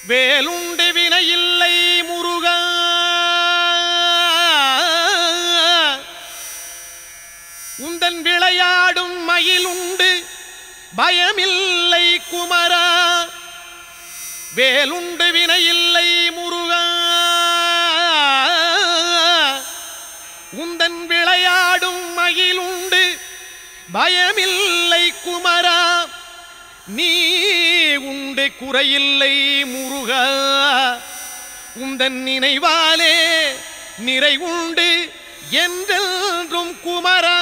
வேலுண்டு வினையில்லை முருகா, உந்தன் விளையாடும் மயிலுண்டு பயமில்லை குமரா. வேலுண்டு வினையில்லை முருகா, உந்தன் விளையாடும் மயிலுண்டு பயமில்லை குமரா. நீ உண்டு குறையில்லை முருகா, உந்தன் நினைவாலே நிறைவுண்டு என்றென்றும் குமரா.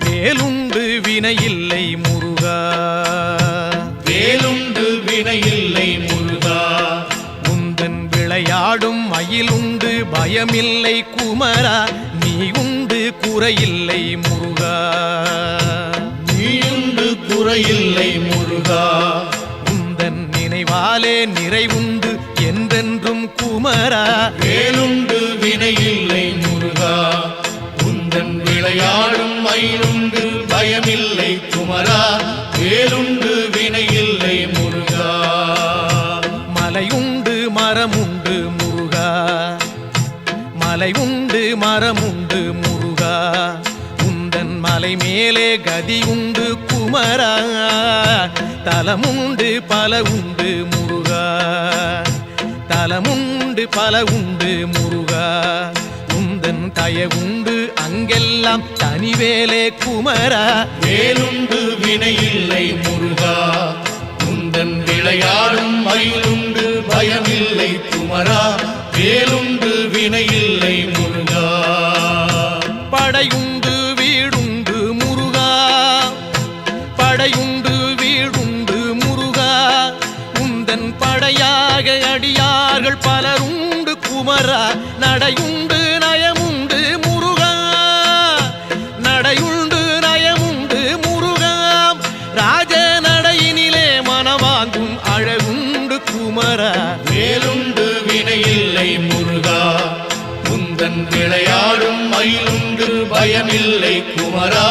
வேலுண்டு வினையில்லை முருகா, வேலுண்டு வினையில்லை முருகா, உந்தன் விளையாடும் மயிலுண்டு பயமில்லை குமரா. நீ உண்டு குறையில்லை முருகா, நீயுண்டு குறையில்லை முருகா, உந்தன் நினைவாலே நிறைவுண்டு என்றென்றும் குமரா. வேலுண்டு வினையில்லை முருகா, உந்தன் விளையாடும் மயிலுண்டு பயமில்லை குமரா. வேலுண்டு வினையில்லை முருகா, மலையுண்டு மரமுண்டு முருகா, மலையுண்டு மரமுண்டு முருகா, உந்தன் மலை மேலே கதியுண்டு குமரா. தலமுண்டு பல உண்டு முருகா, தலமுண்டு பல உண்டு முருகா, உந்தன் தயவுண்டு அங்கெல்லாம் தனிவேலே குமரா. வேலுண்டு வினையில்லை முருகா, உந்தன் விளையாடும் மயிலுண்டு பயமில்லை குமரா. வேலுண்டு வினையில்லை முருகா, படையுண்டு வீடுண்டு முருகா, படையுண்டு வீடுண்டு முருகா, உந்தன் படையாக அடியார்கள் பலருண்டு குமரா. நடையுண்டு நயமுண்டு முருகா, நடையுண்டு நயமுண்டு முருகா, ராஜ நடையினிலே மனவாங்கும் அழகுண்டு குமரா. வேலுண்டு வினையில்லை முருகா, உந்தன் விளையாடும் மயிலுண்டு பயமில்லை குமரா.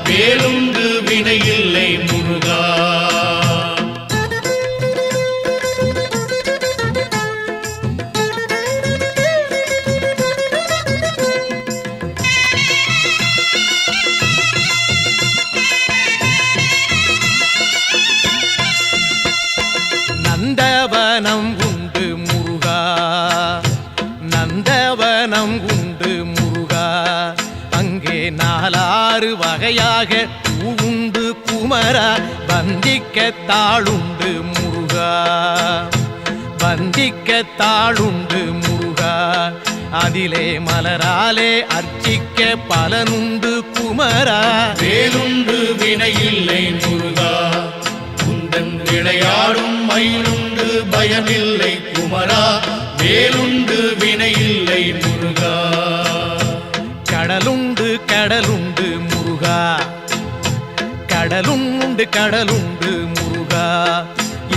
வேலுண்டு வினையில்லை முருகா, நந்தவனம் உண்டு முருகா, நந்தவனம் உண்டு முருகா, அங்கே நாலாறு வகையாக பூவுண்டு குமரா. வந்திக்க தாளுண்டு முருகா, வந்திக்க தாளுண்டு முருகா, அதிலே மலராலே அர்ச்சிக்க பலனுண்டு குமரா. வேலுண்டு வினையில்லை முருகா, உந்தன் விளையாடும் மயிலுண்டு பயமில்லை குமரா. வேலுண்டு வினையில்லை முருகா, கடலுண்டு கடலுண்டு முருகா, கடலுண்டு கடலுண்டு முருகா,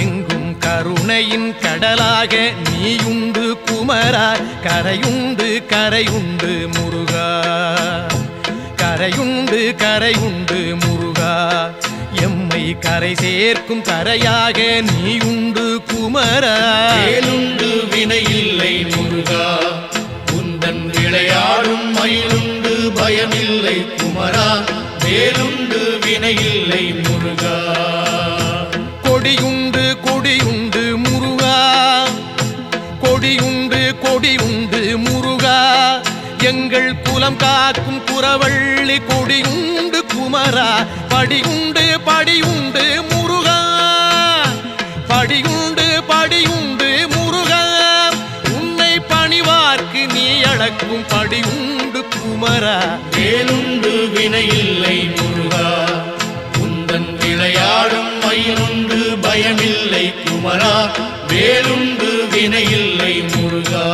எங்கும் கருணையின் கடலாக நீயுண்டு குமரா. கரையுண்டு கரையுண்டு முருகா, கரையுண்டு கரையுண்டு முருகா, எம்மை கரை சேர்க்கும் கரையாக நீயுண்டு குமரா. வேலுண்டு வினையில்லை முருகா, உந்தன் விளையாடும் மயிலுண்டு பயமில்லை குமரா. வேலுண்டு வினையில்லை முருகா, கொடியுண்டு கொடியுண்டு முருகா, கொடியுண்டு கொடியுண்டு முருகா, எங்கள் குலம் காக்கும் குறவள்ளி கொடியுண்டு குமரா. படியுண்டு படியுண்டு முருகா, படியுண்டு படியுண்டு முருகா, உன்னை பணிவார்க்கு அளக்கும் படி உண்டு குமரா. வேலுண்டு வினையில்லை முருகா, உந்தன் விளையாடும் மயிலுண்டு பயமில்லை குமரா. வேலுண்டு வினையில்லை முருகா.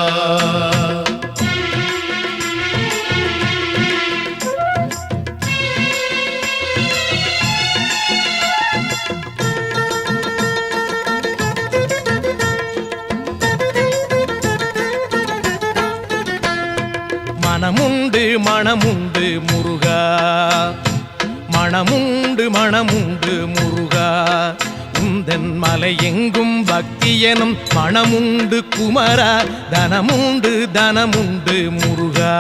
மனமுண்டு மனமுண்டு முருகா, மனமுண்டு மனமுண்டு முருகா. உந்தன் மலை எங்கும் பக்தி எனும் மனமுண்டு குமரா. தனமுண்டு தனமுண்டு முருகா,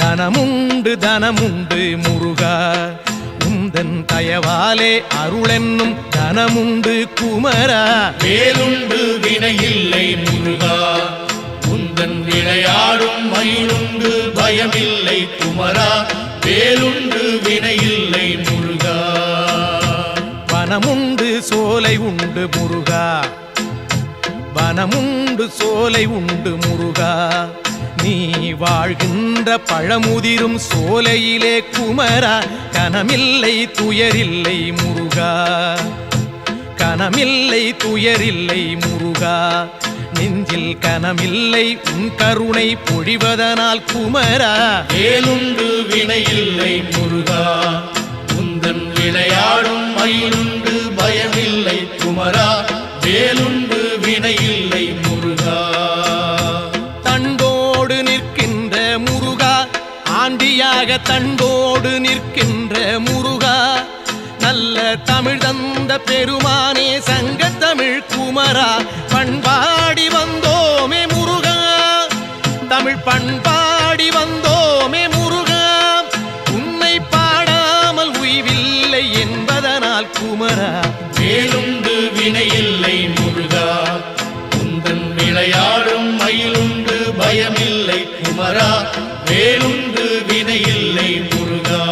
தனமுண்டு தனமுண்டு முருகா. உந்தன் தயவாலே அருளென்னும் தனமுண்டு குமரா. வேலுண்டு வினையில்லை முருகா, உந்தன் விளையாடும் மயிலுண்டு பயமில்லை குமரா. வேலுண்டு வினையில்லை முருகா. வனமுண்டு சோலை உண்டு முருகா, வனமுண்டு சோலை உண்டு முருகா. நீ வாழ்கின்ற பழமுதிரும் சோலையிலே குமரா. கனமில்லை துயரில்லை முருகா, கனமில்லை துயரில்லை முருகா. நெஞ்சில் கனமில்லை உன் கருணை பொழிவதனால் குமரா. வேலுண்டு வினையில்லை முருகா, உந்தன் விளையாடும் மயிலுண்டு பயமில்லை குமரா. வேலுண்டு வினையில்லை முருகா. தண்டோடு நிற்கின்ற முருகா, ஆண்டியாக தண்டோடு நிற்கின்ற முருகா. நல்ல தமிழ் தந்த பெருமானே சங்கத்தமிழ் குமரா. பண்பாடி வந்தோமே முருகா, தமிழ் பண்பாடி வந்தோமே முருகா. உன்னை பாடாமல் உய்வில்லை என்பதனால் குமரா. வேலுண்டு வினையில்லை முருகா, உந்தன் விளையாடும் மயிலுண்டு பயமில்லை குமரா. வேலுண்டு வினையில்லை முருகா.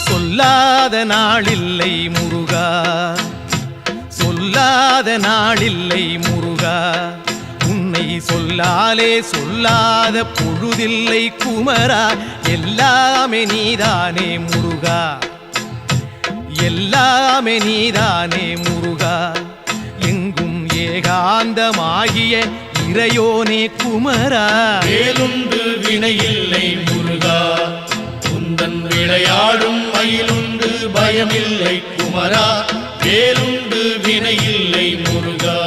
சொல்லாத நாளில்லை முருகா, சொல்லாத நாளில்லை முருகா. உன்னை சொல்லாலே சொல்லாத பொழுதில்லை குமரா. எல்லாமே நீதானே முருகா, எல்லாமே நீதானே முருகா. எங்கும் ஏகாந்தமாகிய இறையோனே குமரா. வேலுண்டு வினையில்லை முருகா, உந்தன் விளையாடும் மயிலுண்டு பயமில்லை குமரா. வேலுண்டு வினையில்லை முருகா.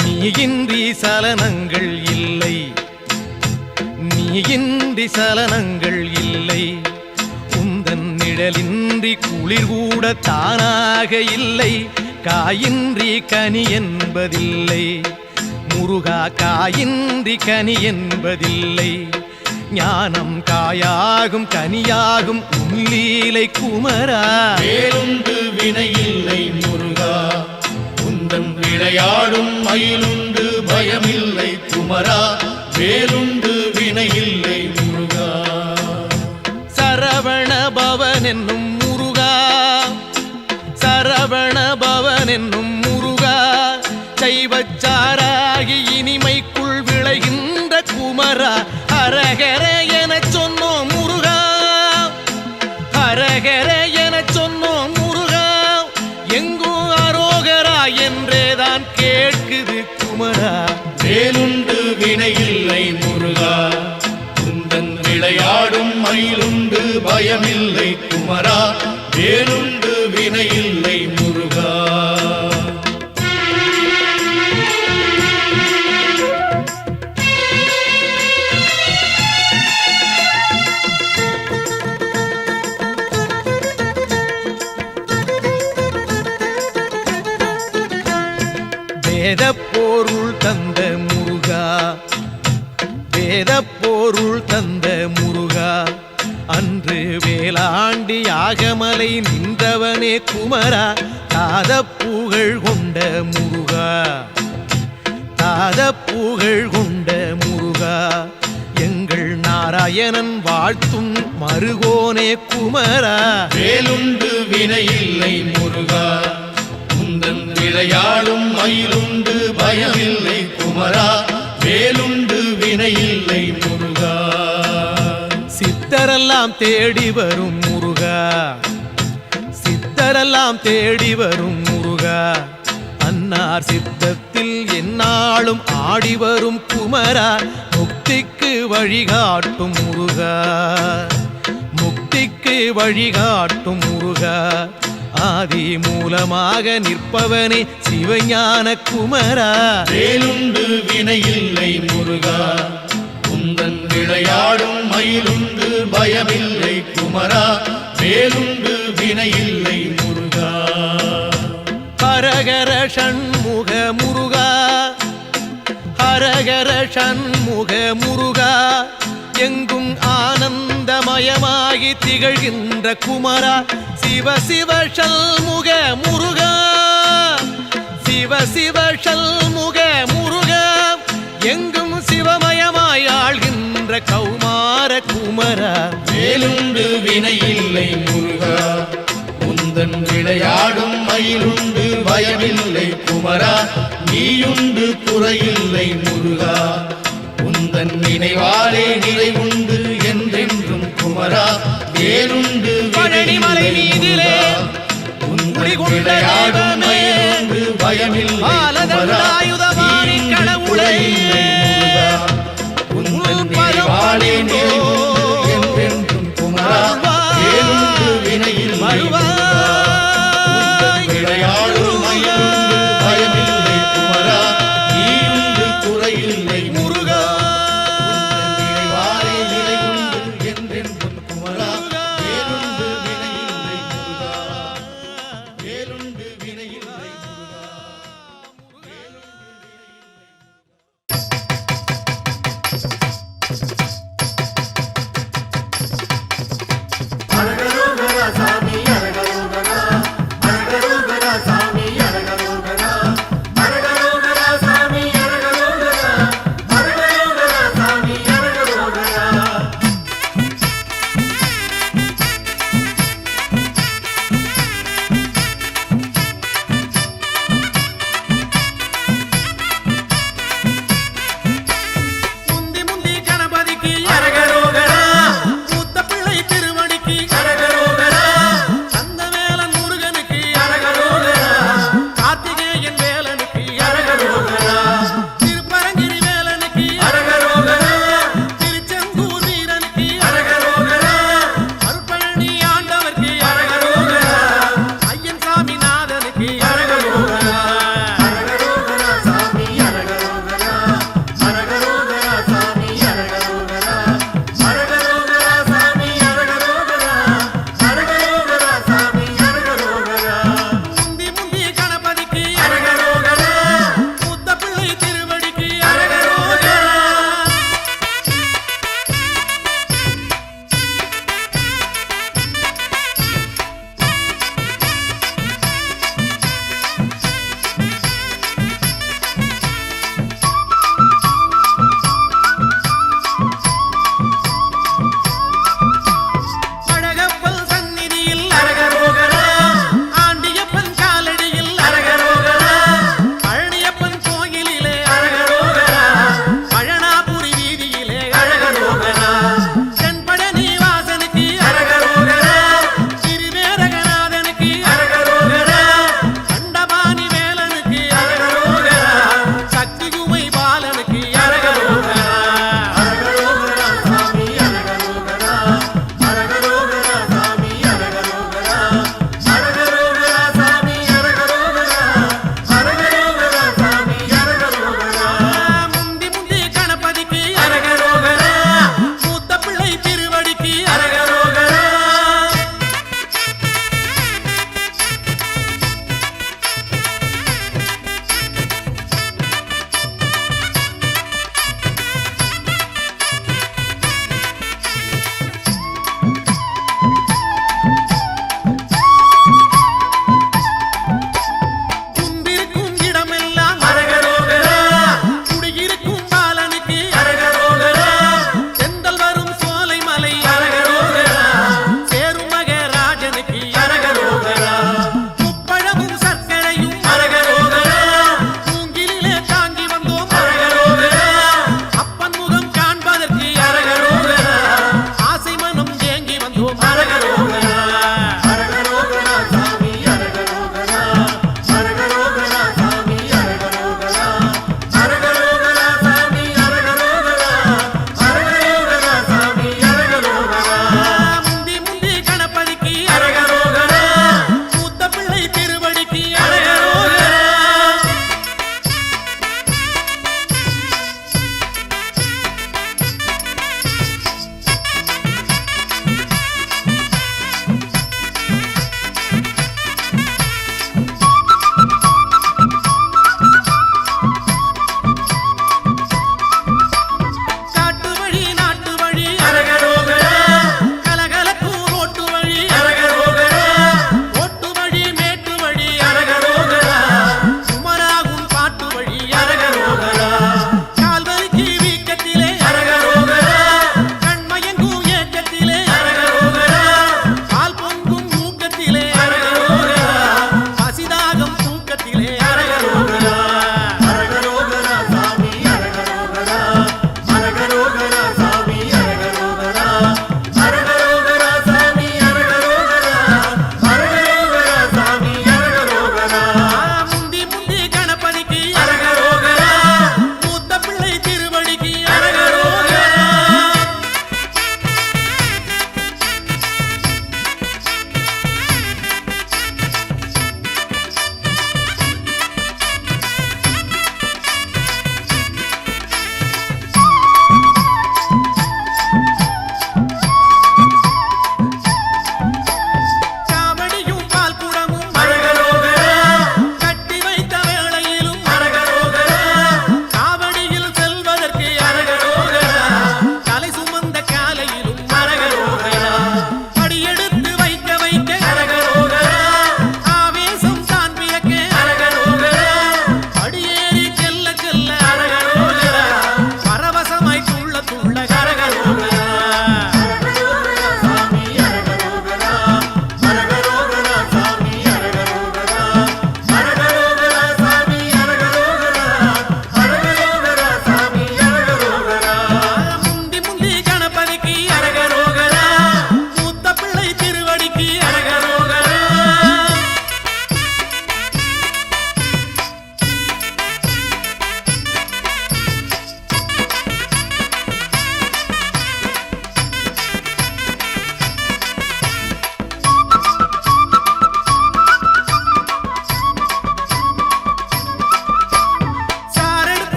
நீயின்றி சலனங்கள் இல்லை, நீயின்றி சலனங்கள் இல்லை. உந்தன் நிழலின்றி குளிர் கூட தானாக இல்லை. காயின்றி கனி என்பதில்லை முருகா, காயின்றி கனி என்பதில்லை. ஞானம் காயாகும் கனியாகும் உள்ளீலை குமரா. வேலுண்டு வினையில்லை முருகா, உந்தன் விளையாடும் மயிலுண்டு பயமில்லை குமரா. வேலுண்டு வினையில்லை முருகா. சரவண பவன் என்னும் முருகா, சரவண பவன் என்னும் முருகா. சைவச்சாராகி இனிமைக்குள் விளைகின்ற குமரா. ஹரஹர எனச் சொன்னோம் முருகா, ஹரஹர எனச் சொன்னோம் முருகா. எங்கும் அரோகரா என்றேதான் கேட்குது குமரா. வேலுண்டு வினையில்லை முருகா, உந்தன் விளையாடும் மயிலுண்டு பயமில்லை குமரா. வேலுண்டு வினையில்லை முருகா. வேதப்பொருள் தந்த முருகா, வேதப்பொருள் தந்த முருகா. அன்று வேளாண்டி யாகமலை நின்றவனே குமரா. தாத புகழ் கொண்ட முருகா, தாத மயனன் வாழ்த்தும் மருகோனே குமரா வேலுண்டு வினையில்லை முருகா உந்தன் விளையாடும் மயிலுண்டு பயமில்லை குமரா வேலுண்டு வினையில்லை முருகா சித்தரெல்லாம் தேடி வரும் முருகா சித்தரெல்லாம் தேடி வரும் முருகா அன்னார் சித்தத்தில் எந்நாளும் ஆடி வரும் குமரா முக்திக்கு வழிகாட்டும் முருகா முக்திக்கு வழிகாட்டும் முருகா ஆதி மூலமாக நிற்பவனே சிவஞான குமரா வேலுண்டு வினையில்லை முருகா உந்தன் விளையாடும் மயிலுண்டு பயமில்லை குமரா வேலுண்டு வினையில்லை முருகா ஹரஹர ஷண்முக முருகா ஹரஹர ஷண்முக முருகா எங்கும் ஆனந்தமயமாகி திகழ்கின்ற குமரா சிவ சிவ ஷண்முக முருகா சிவ சிவ ஷண்முக முருகா எங்கும் சிவமயமாய் ஆள்கின்ற கௌமார குமரா வேலுண்டு வினையில்லை முருகா உந்தன் விளையாடும் மயிலுண்டு பயமில்லை குமரா நீயுண்டு குறையில்லை முருகா உந்தன் நினைவாலே நிறைவுண்டு என்றென்றும் குமரா வேலுண்டு பழனிமலை மீதிலே உந்தன் விளையாடும் மயிலுண்டு பயமில்லை குமரா ஆயுதபாணி நீயுண்டு கடவுளே குறையில்லை முருகா உந்தன் நினைவாலே நிறைவுண்டு என்றென்றும் குமரா வேலுண்டு வினையில்லை முருகா உந்தன் விளையாடும் மயிலுண்டு பயமில்லை குமரா நீயுண்டு குறையில்லை முருகா உந்தன் நினைவாலே நிறைவுண்டு என்றென்றும் குமரா வேலுண்டு வினையில்லை முருகா வேலுண்டு வினையில்லை முருகா வேலுண்டு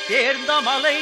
தேர்ந்த மலை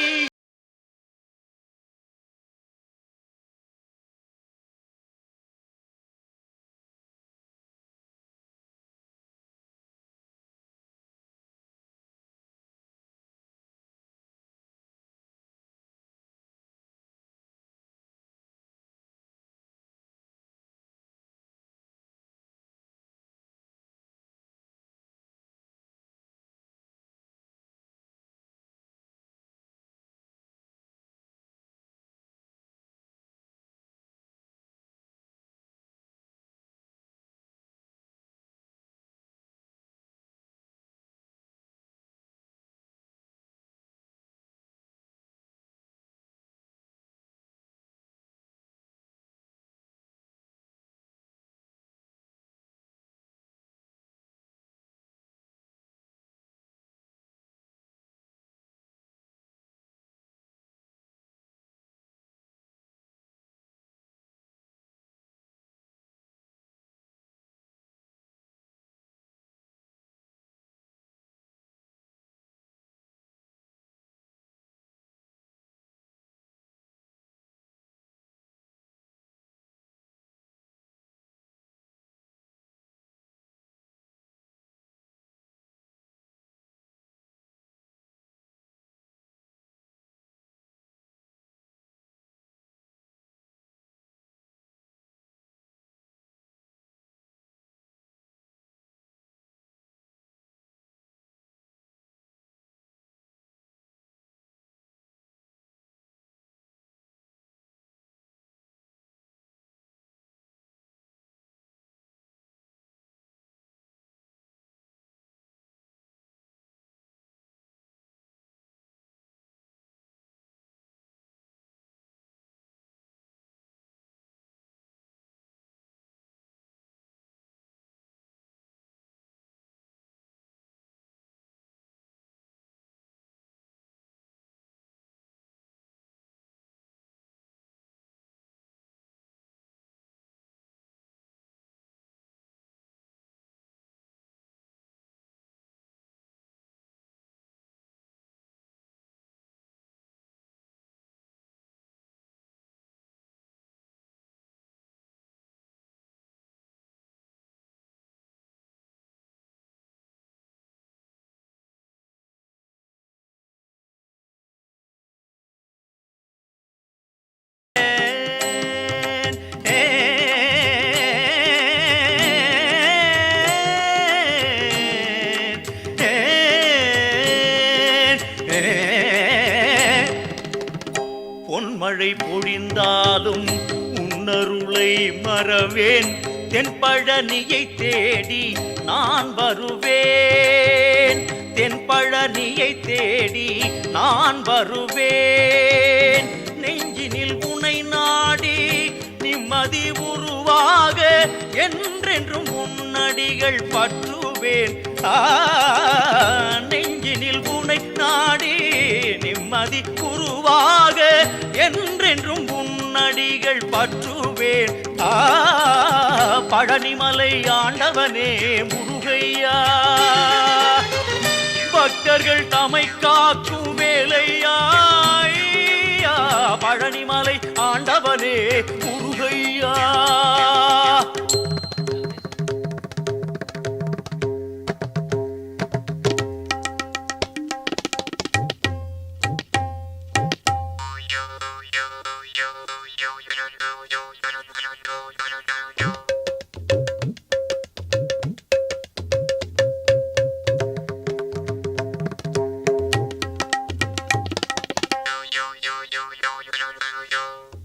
பொன்மழை பொழிந்தாலும் உன்னருளை மறவேன் தென்பழனியை தேடி நான் வருவேன் தென்பழனியை தேடி நான் வருவேன் நெஞ்சினில் உனை நாடி நிம்மதி உருவாக என்றென்றும் உன்னடிகள் பற்றுவேன் நெஞ்சினில் உனை நாடி நிம்மதி உருவாக என்றென்றும் உன்னடிகள் பற்றுவேன் பழனிமலை ஆண்டவனே முருகையா பக்தர்கள் தமை காக்கும் வேலையா பழனிமலை ஆண்டவனே முருகையா yo.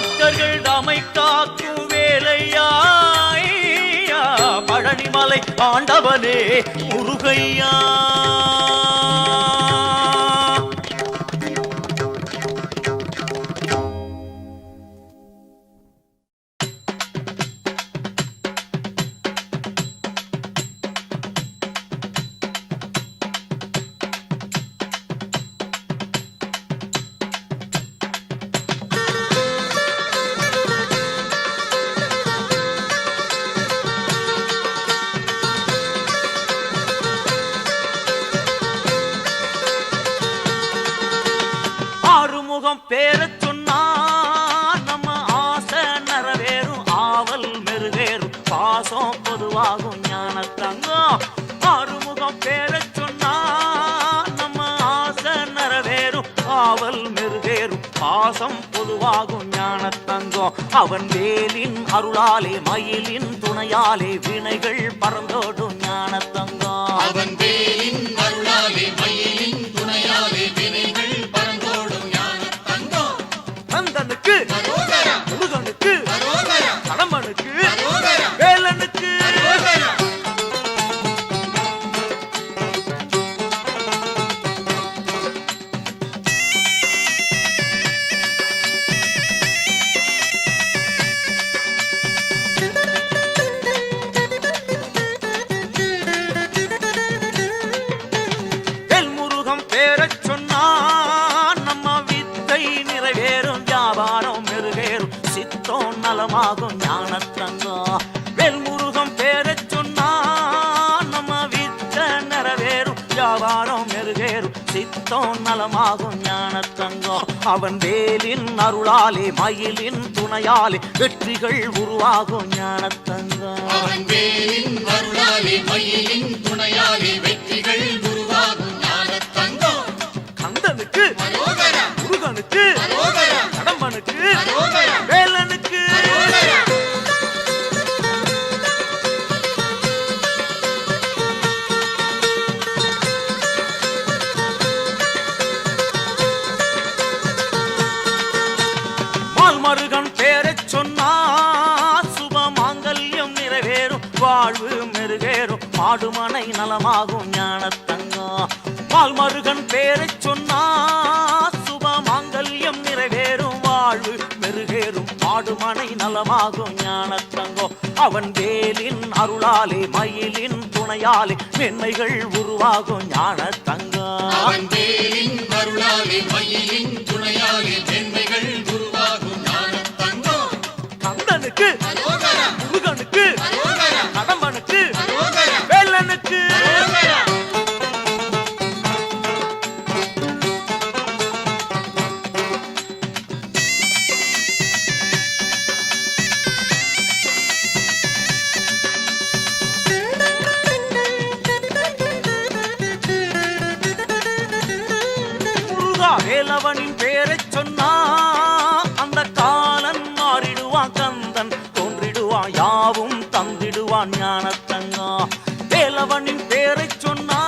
பக்தர்கள் தமை காக்கும் வேலையா பழனிமலை ஆண்டவனே முருகையா. பேரச் சொன்னா நம்ம ஆசை நிறைவேறும், ஆவல் மெருகேறும், பாசம் பொதுவாகும் ஞான தங்கம். ஆறுமுகம் பேரச் சொன்னா நம்ம ஆசை நிறைவேறும், ஆவல் மெருகேறும், பாசம் பொதுவாகும் ஞான தங்கம். அவன் வேலின் அருளாலே மயிலின் துணையாலே வினைகள் பறந்தோடும் ஞான தங்கம். அவன் வேலின் அருளாலே மயிலின் துணையாலே வினைகள் பறந்தோடும் ஞான தங்கம். கந்தனுக்கு முருகனுக்கு கடம்பனுக்கு வேலனுக்கு பேரச் சொன்னா நம்ம வித்தை நிறைவேறும், வியாபாரம் மெருகேறும், சித்தம் நலமாகும் ஞான தங்கம். வேல்முருகம் பேரச் சொன்னா நம்ம வித்தை நிறைவேறும், வியாபாரம் மெருகேறும், சித்தம் நலமாகும் ஞான தங்கம். அவன் வேலின் அருளாலே மயிலின் துணையாலே வெற்றிகள் உருவாகும் ஞான தங்கம். அவன் வேலின் அருளாலே மயிலின் துணையாலே வெற்றிகள் உருவாகும் கந்தனுக்கு முருகனுக்கு கடம்பனுக்கு வேலனுக்கு மால்மருகன் பேரச் சொன்னா சுப மாங்கல்யம் நிறைவேறும், வாழ்வு மெருகேறும், மாடுமனை நலமாகும் ஞான தங்கம். மால்மருகன் பேரைச் சொன்னா சுப மாங்கல்யம் நிறைவேறும், வாழ்வு மெருகேறும், மாடுமனை நலமாகும் ஞான தங்கம். அவன் வேலின் அருளாலே மயிலின் துணையாலே மென்மைகள் உருவாகும் ஞான தங்கம். அவன் வேலின் அருளாலே மயிலின் துணையாலே மென்மைகள் உருவாகும் ஞான தங்கம். கந்தனுக்கு முருகனுக்கு கடம்பனுக்கு வேலனுக்கு வேலவனின் பேரைச் சொன்னா அந்த காலன் மாறிடுவான், கந்தன் தோன்றிடுவான், யாவும் தந்திடுவான் ஞான தங்கம். வேலவனின் பேரைச் சொன்னா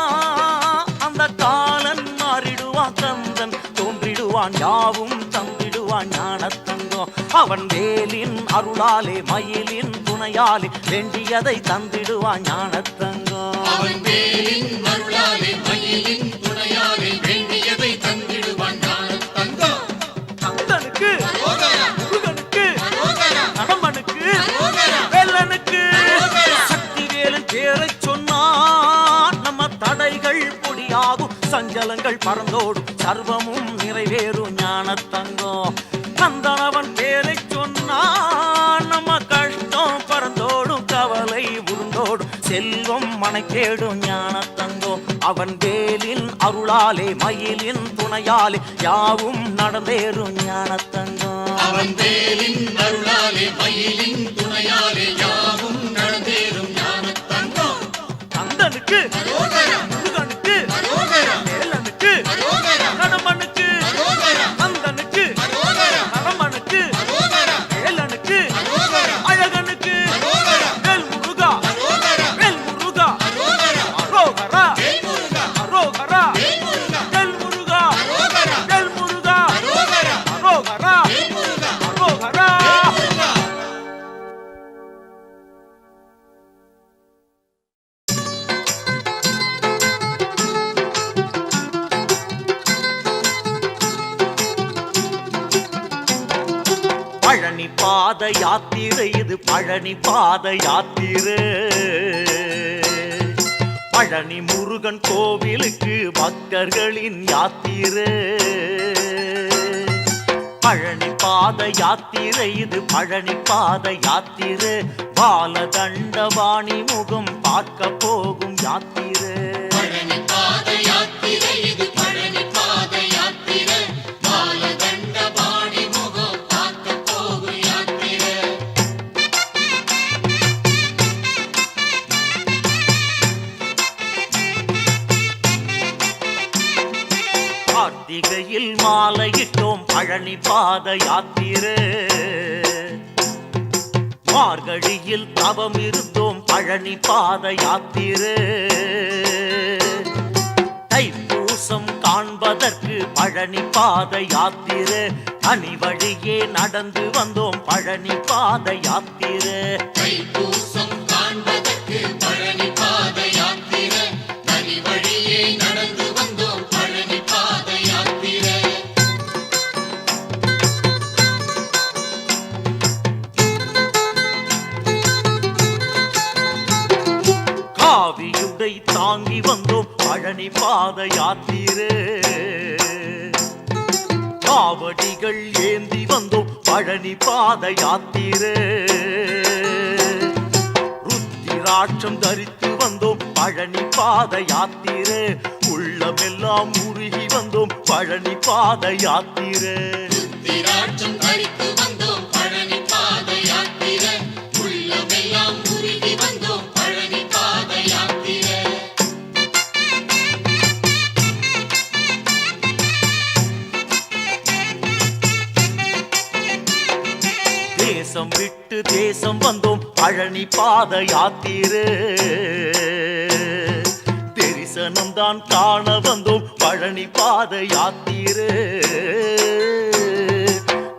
அந்த காலன் மாறிடுவான், கந்தன் தோன்றிடுவான், யாவும் தந்திடுவான் ஞான தங்கம். அவன் வேலின் அருளாலே மயிலின் துணையாலே வேண்டியதை தந்திடுவான் ஞான தங்கம். அவன் வேலின் அருளாலே மயிலின் துணையாலே வேண்டியதை தந்திடுவான் ஞான தங்கம். கந்தனுக்கு முருகனுக்கு கடம்பனுக்கு வேலனுக்கு சக்தி வேலன் பேரைச் சொன்னா நம்ம தடைகள் பொடியாகும், சஞ்சலங்கள் பறந்தோடும், சர்வமும் நிறைவேறும் ஞான தங்கம். கந்தனவன் பேரைச் சொன்னா நம்ம கஷ்டம் பறந்தோடும், கவலை உருண்டோடும், செல்வம் மனைக்கேடும் ஞான தங்கம். அவன் வேலின் அருளாலே மயிலின் துணையாலே யாவும் நடந்தேறும் ஞான தங்கம். அவன் வேலின் அருளாலே மயிலின் துணையாலே யாவும் நடந்தேறும் ஞான தங்கம். கந்தனுக்கு முருகனுக்கு வேலனுக்கு கடம்பனுக்கு கந்தனுக்கு கடம்பனுக்கு வேலனுக்கு அழகனுக்கு வேல்முருகா வேல்முருகா அரோகரா அரோகரா வேல்முருகா வேல்முருகா அரோகரா அரோகரா யாத்திரை இது பழனி பாத யாத்திரை பழனி முருகன் கோவிலுக்கு பக்தர்களின் யாத்திரை பழனி பாத யாத்திரை இது பழனி பாத யாத்திரை பாலதண்டபாணி முகம் பார்க்க போகும் யாத்திரை பழனி பாத யாத்திரை இது பழனி பாத யாத்திரை பாலதண்டபாணி முகம் பார்க்க போகும் யாத்திரை கார்த்திகையில் மாலையிட்டோம் பழனி பாத யாத்திரை மார்கழியில் தவம் இருந்தோம் பழனி பாத யாத்திரை தைப்பூசம் காண்பதற்கு பழனி பாத யாத்திரை தனி வழியே நடந்து வந்தோம் பழனி பாத யாத்திரை தைப்பூசம் காண்பதற்கு பழனி பாத யாத்திரை தனி வழியே நடந்து வந்தோம் பழனி பாத யாத்திரை காவியுடை தாங்கி வந்தோம் பழனி பாத யாத்திரை காவடிகள் ஏந்தி வந்தோம் பழனி பாத யாத்திரை ருத்திராட்சம் தரித்து வந்தோம் பழனி பாத யாத்திரை உள்ளமெல்லாம் உருகி வந்தோம் பழனி பாத யாத்திரை திராட்சம் தரித்து வந்தோம் பழனி பாத யாத்திரை உள்ளமெல்லாம் உருகி வந்தோம் பழனி பாத யாத்திரை தேசம் விட்டு தேசம் வந்தோம் பழனி பாத யாத்திரை தரிசனம் தான் காண வந்தோம் பழனி பாத யாத்திரை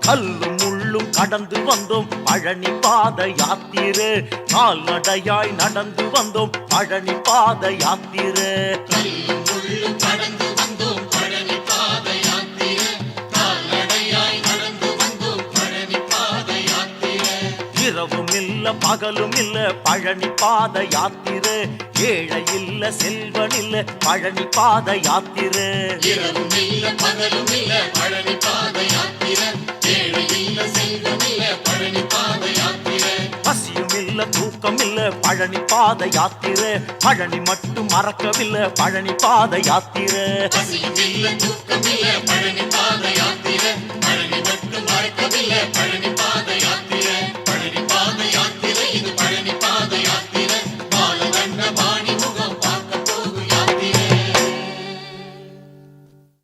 கல்லும் முள்ளும் கடந்து வந்தோம் பழனி பாத யாத்திரை கால்நடையாய் நடந்து வந்தோம் பழனி பாத யாத்திரை கல்லும் முள்ளும் கடந்து வந்தோம் பழனி பாத யாத்திரை கால்நடையாய் நடந்து வந்தோம் பழனி பாத யாத்திரை இரவும் இல்ல பகலும் இல்ல பழனி பாத யாத்திரை ஏழை இல்ல செல்வன் இல்ல பழனி பாத யாத்திரை இரவும் இல்ல பகலும் இல்ல பழனி பாத யாத்திரை ஏழை இல்ல செல்வம் இல்ல பழனி பாத யாத்திரை பசியும் இல்ல தூக்கம் இல்ல பழனி பாத யாத்திரை பழனி மட்டும் மறக்கவில்லை பழனி பாத யாத்திரை பசியும் இல்ல தூக்கம் இல்ல பழனி பாத யாத்திரை பழனி மட்டும் மறக்கவில்லை பழனி பாத யாத்திரை